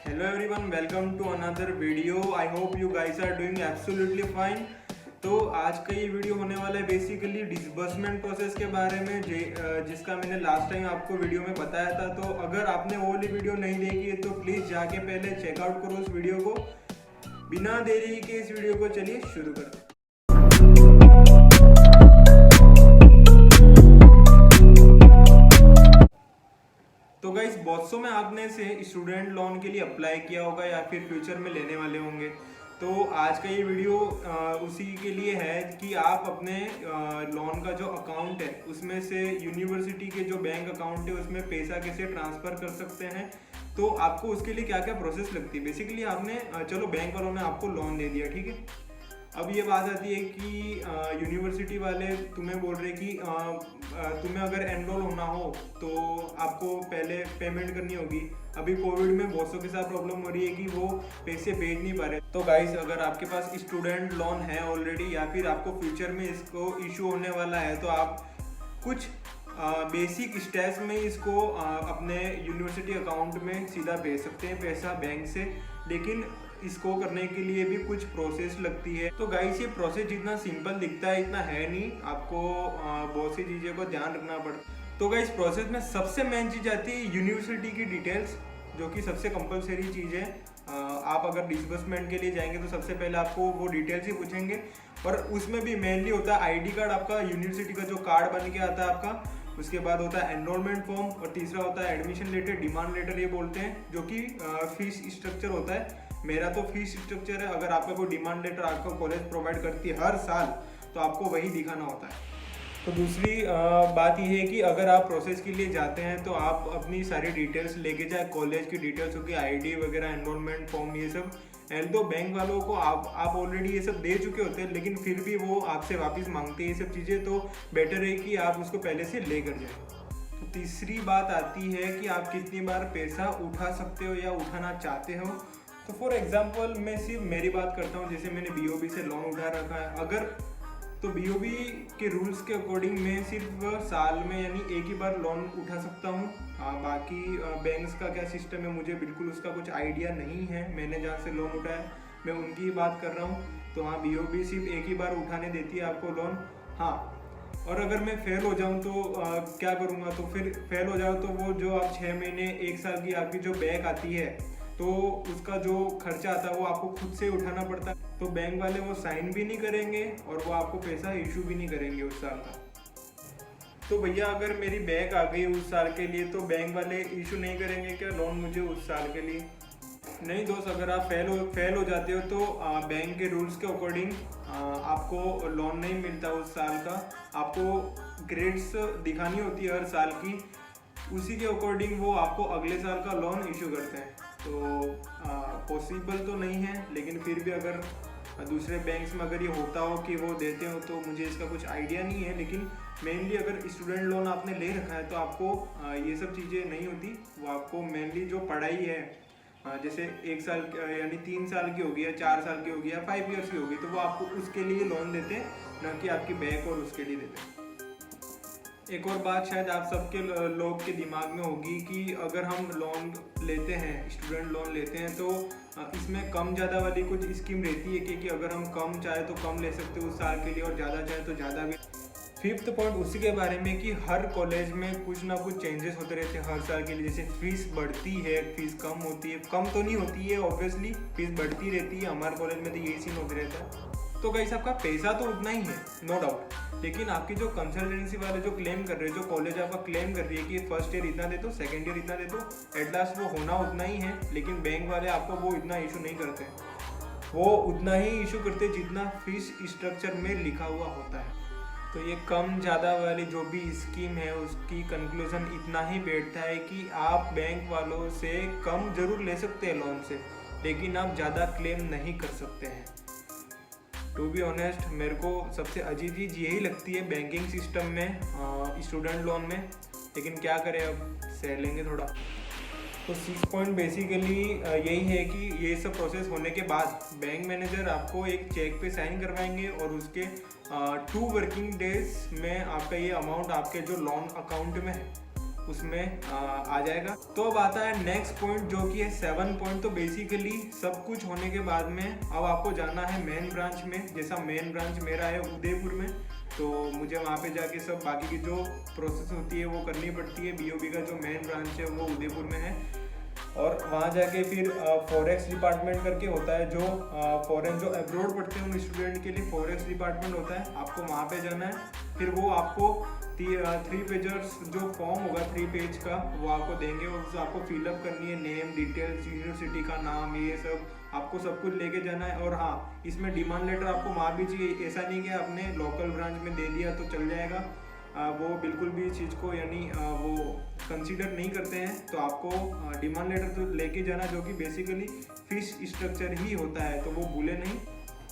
Hello everyone, welcome to another video. I hope you guys are doing absolutely fine. तो आज का ये video होने वाला है बेसिकली डिसबर्समेंट प्रोसेस के बारे में जिसका मैंने लास्ट टाइम आपको वीडियो में बताया था। तो अगर आपने वो वाली वीडियो नहीं देखी है तो प्लीज़ जाके पहले चेकआउट करो उस वीडियो को। बिना देरी के इस वीडियो को चलिए शुरू करते हैं। तो गाइस बहुत सौ में आपने से स्टूडेंट लोन के लिए अप्लाई किया होगा या फिर फ्यूचर में लेने वाले होंगे। तो आज का ये वीडियो उसी के लिए है कि आप अपने लोन का जो अकाउंट है उसमें से यूनिवर्सिटी के जो बैंक अकाउंट है उसमें पैसा कैसे ट्रांसफ़र कर सकते हैं। तो आपको उसके लिए क्या क्या प्रोसेस लगती है। बेसिकली आपने चलो बैंक वालों ने आपको लोन दे दिया, ठीक है। अब ये बात आती है कि यूनिवर्सिटी वाले तुम्हें बोल रहे कि तुम्हें अगर एनरोल होना हो तो आपको पहले पेमेंट करनी होगी। अभी कोविड में बहुत सौ के साथ प्रॉब्लम हो रही है कि वो पैसे भेज नहीं पा रहे। तो गाइस अगर आपके पास स्टूडेंट लोन है ऑलरेडी या फिर आपको फ्यूचर में इसको इशू होने वाला है तो आप कुछ बेसिक स्टेप्स में इसको अपने यूनिवर्सिटी अकाउंट में सीधा भेज सकते हैं पैसा बैंक से। लेकिन इसको करने के लिए भी कुछ प्रोसेस लगती है। तो गाइस ये प्रोसेस जितना सिंपल दिखता है इतना है नहीं, आपको बहुत सी चीज़ों को ध्यान रखना पड़ता है। तो गाइस प्रोसेस में सबसे मेन चीज़ आती है यूनिवर्सिटी की डिटेल्स, जो कि सबसे कंपलसरी चीज़ है। आप अगर डिसबर्समेंट के लिए जाएंगे तो सबसे पहले आपको वो डिटेल्स ही पूछेंगे। और उसमें भी मेनली होता है आईडी कार्ड, आपका यूनिवर्सिटी का जो कार्ड बन के आता है आपका। उसके बाद होता है एनरोलमेंट फॉर्म और तीसरा होता है एडमिशन लेटर, डिमांड लेटर ये बोलते हैं, जो कि फीस स्ट्रक्चर होता है। मेरा तो फीस स्ट्रक्चर है। अगर आपका कोई डिमांड लेटर आपको कॉलेज प्रोवाइड करती है हर साल तो आपको वही दिखाना होता है। तो दूसरी बात यह है कि अगर आप प्रोसेस के लिए जाते हैं तो आप अपनी सारी डिटेल्स लेके जाए, कॉलेज की डिटेल्स होगी, आईडी वगैरह, एनरोलमेंट फॉर्म, ये सब। एंड तो बैंक वालों को आप ऑलरेडी ये सब दे चुके होते हैं, लेकिन फिर भी वो आपसे वापस मांगते हैं ये सब चीज़ें। तो बेटर है कि आप उसको पहले से ले कर जाए। तो तीसरी बात आती है कि आप कितनी बार पैसा उठा सकते हो या उठाना चाहते हो। तो फॉर एग्जांपल मैं सिर्फ मेरी बात करता हूँ, जैसे मैंने बीओबी से लोन उठा रखा है। अगर तो बीओबी के रूल्स के अकॉर्डिंग मैं सिर्फ साल में यानी एक ही बार लोन उठा सकता हूँ। बाकी बैंक्स का क्या सिस्टम है मुझे बिल्कुल उसका कुछ आइडिया नहीं है। मैंने जहाँ से लोन उठाया मैं उनकी ही बात कर रहा हूँ। तो हाँ, बीओबी सिर्फ एक ही बार उठाने देती है आपको लोन। हाँ, और अगर मैं फेल हो जाऊँ तो क्या करूँगा। तो फिर फेल हो जाओ तो वो जो आप 6 महीने 1 साल की आपकी जो बैक आती है तो उसका जो खर्चा आता है वो आपको खुद से उठाना पड़ता है। तो बैंक वाले वो साइन भी नहीं करेंगे और वो आपको पैसा इशू भी नहीं करेंगे उस साल का। तो भैया अगर मेरी बैक आ गई उस साल के लिए तो बैंक वाले इशू नहीं करेंगे क्या लोन मुझे उस साल के लिए? नहीं दोस्त, अगर आप फेल हो जाते हो तो बैंक के रूल्स के अकॉर्डिंग आपको लोन नहीं मिलता उस साल का। आपको ग्रेड्स दिखानी होती है हर साल की, उसी के अकॉर्डिंग वो आपको अगले साल का लोन इशू करते हैं। तो पॉसिबल तो नहीं है, लेकिन फिर भी अगर दूसरे बैंक्स में अगर ये होता हो कि वो देते हो तो मुझे इसका कुछ आइडिया नहीं है। लेकिन मेनली अगर स्टूडेंट लोन आपने ले रखा है तो आपको ये सब चीज़ें नहीं होती। वो आपको मेनली जो पढ़ाई है जैसे 1 साल यानी 3 साल की होगी या 4 साल की होगी या 5 ईयर्स की होगी तो वो आपको उसके लिए लोन देते हैं, ना कि आपकी बैक और उसके लिए देते हैं। एक और बात शायद आप सबके लोग के दिमाग में होगी कि अगर हम लोन लेते हैं, स्टूडेंट लोन लेते हैं, तो इसमें कम ज़्यादा वाली कुछ स्कीम रहती है कि अगर हम कम चाहे तो कम ले सकते हैं उस साल के लिए और ज़्यादा चाहे तो ज़्यादा भी। फिफ्थ पॉइंट उसी के बारे में कि हर कॉलेज में कुछ ना कुछ चेंजेस होते रहते हैं हर साल के लिए। जैसे फीस बढ़ती है, फीस कम होती है, कम तो नहीं होती है ऑब्वियसली, फीस बढ़ती रहती है। हमारे कॉलेज में तो यही सीन होते रहता है। तो गाइस आपका पैसा तो उतना ही है नो डाउट, लेकिन आपकी जो कंसल्टेंसी वाले जो क्लेम कर रहे हैं, जो कॉलेज आपका क्लेम कर रही है कि फर्स्ट ईयर इतना दे दो, सेकेंड ईयर इतना दे दो, एट लास्ट वो होना उतना ही है। लेकिन बैंक वाले आपको वो इतना इशू नहीं करते, वो उतना ही इशू करते जितना फीस स्ट्रक्चर में लिखा हुआ होता है। तो ये कम ज़्यादा वाली जो भी स्कीम है उसकी कंक्लूजन इतना ही बैठता है कि आप बैंक वालों से कम ज़रूर ले सकते हैं लोन से, लेकिन आप ज़्यादा क्लेम नहीं कर सकते हैं। टू बी ऑनेस्ट मेरे को सबसे अजीब चीज़ यही लगती है बैंकिंग सिस्टम में, स्टूडेंट लोन में। लेकिन क्या करें, अब सह लेंगे थोड़ा। तो 6 पॉइंट बेसिकली यही है कि ये सब प्रोसेस होने के बाद बैंक मैनेजर आपको एक चेक पे साइन करवाएंगे और उसके 2 वर्किंग डेज में आपका ये अमाउंट आपके जो लोन अकाउंट में है उसमें आ जाएगा। तो अब आता है नेक्स्ट पॉइंट जो कि है 7 पॉइंट। तो बेसिकली सब कुछ होने के बाद में अब आपको जाना है मेन ब्रांच में। जैसा मेन ब्रांच मेरा है उदयपुर में, तो मुझे वहाँ पे जाके सब बाकी की जो प्रोसेस होती है वो करनी पड़ती है। BOB का जो मेन ब्रांच है वो उदयपुर में है, और वहाँ जाके फिर फॉरेक्स डिपार्टमेंट करके होता है, जो फॉरेन जो अब्रॉड पढ़ते हैं उन स्टूडेंट के लिए फॉरेक्स डिपार्टमेंट होता है। आपको वहाँ पे जाना है, फिर वो आपको 3 पेजर्स जो फॉर्म होगा 3 पेज का वो आपको देंगे, और आपको फिलअप करनी है, नेम डिटेल्स, यूनिवर्सिटी का नाम, ये सब आपको सब कुछ लेके जाना है। और हाँ, इसमें डिमांड लेटर आपको वहाँ भी चाहिए। ऐसा नहीं कि आपने लोकल ब्रांच में दे दिया तो चल जाएगा, वो बिल्कुल भी इस चीज़ को यानी वो कंसीडर नहीं करते हैं। तो आपको डिमांड लेटर तो लेके जाना, जो कि बेसिकली फीस स्ट्रक्चर ही होता है, तो वो भूले नहीं।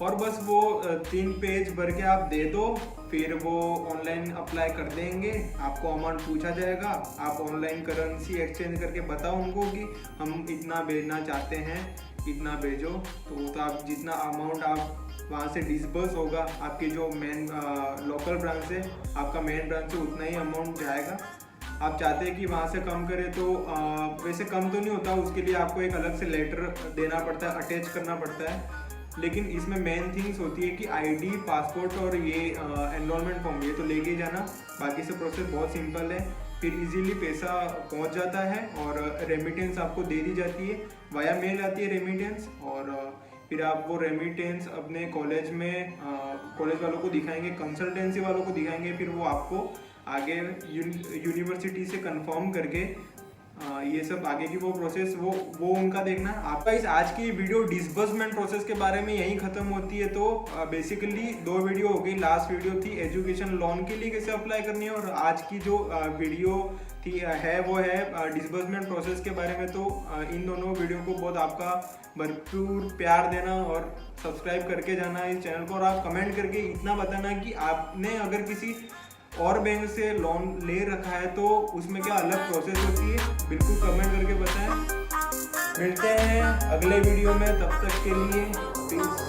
और बस वो 3 पेज भर के आप दे दो, फिर वो ऑनलाइन अप्लाई कर देंगे। आपको अमाउंट पूछा जाएगा, आप ऑनलाइन करेंसी एक्सचेंज करके बताओ उनको कि हम इतना भेजना चाहते हैं, इतना भेजो। तो आप जितना अमाउंट आप वहाँ से डिसबर्स होगा आपकी जो मेन लोकल ब्रांच है, आपका मेन ब्रांच से उतना ही अमाउंट जाएगा। आप चाहते हैं कि वहाँ से कम करें तो वैसे कम तो नहीं होता, उसके लिए आपको एक अलग से लेटर देना पड़ता है, अटैच करना पड़ता है। लेकिन इसमें मेन थिंग्स होती है कि ID, पासपोर्ट और ये एनरोलमेंट फॉर्म, ये तो लेके जाना। बाकी से प्रोसेस बहुत सिंपल है, फिर इजीली पैसा पहुंच जाता है और रेमिटेंस आपको दे दी जाती है, वाया मेल आती है रेमिटेंस। और फिर आप वो रेमिटेंस अपने कॉलेज में कॉलेज वालों को दिखाएंगे, कंसल्टेंसी वालों को दिखाएंगे, फिर वो आपको आगे यूनिवर्सिटी से कंफर्म करके ये सब आगे की वो प्रोसेस वो उनका देखना। आपका इस आज की वीडियो डिसबर्समेंट प्रोसेस के बारे में यही खत्म होती है। तो बेसिकली 2 वीडियो हो गई। लास्ट वीडियो थी एजुकेशन लोन के लिए कैसे अप्लाई करनी है, और आज की जो वीडियो थी वो है डिसबर्समेंट प्रोसेस के बारे में। तो इन दोनों वीडियो को बहुत आपका भरपूर प्यार देना और सब्सक्राइब करके जाना इस चैनल को, और आप कमेंट करके इतना बताना कि आपने अगर किसी और बैंक से लोन ले रखा है तो उसमें क्या अलग प्रोसेस होती है, बिल्कुल कमेंट करके बताएं। मिलते हैं अगले वीडियो में, तब तक के लिए पीस।